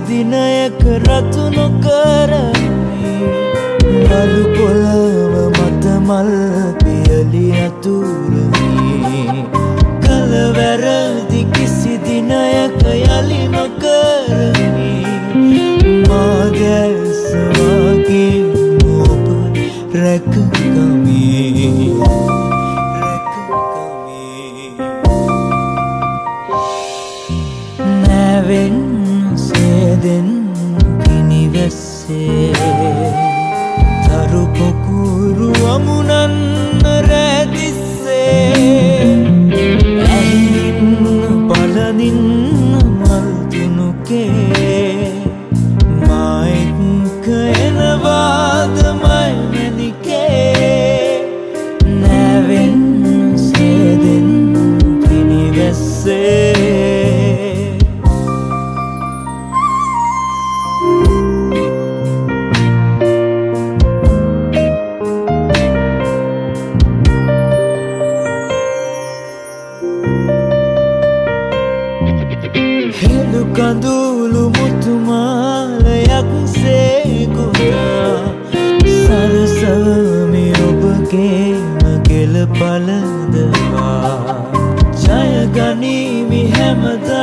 දිනයක රතු නොකරමි වලු පොළව මත මල් පියලි අතුරුමි කලවැරදි කිසි දිනයක යලි නොකරමි මා දැස වගේ ඔබ රැකගමි නැවෙන් සේදෙන් පිනිවැස්සේ තරු පොකුරු අමුණන්න රැතිස්සේ ඇහින් පලනින් මල් තුනුකේ මා එක්ක එනවාද මයි මැනිකේ නැවෙන් සේදෙන් පිනිවැස්සේ හෙළු කඳුළු මුතුමාලයක් සේගුණා සරසවමි ඔබගේම ගෙල පලඳවා ජයගනීමි හැමදා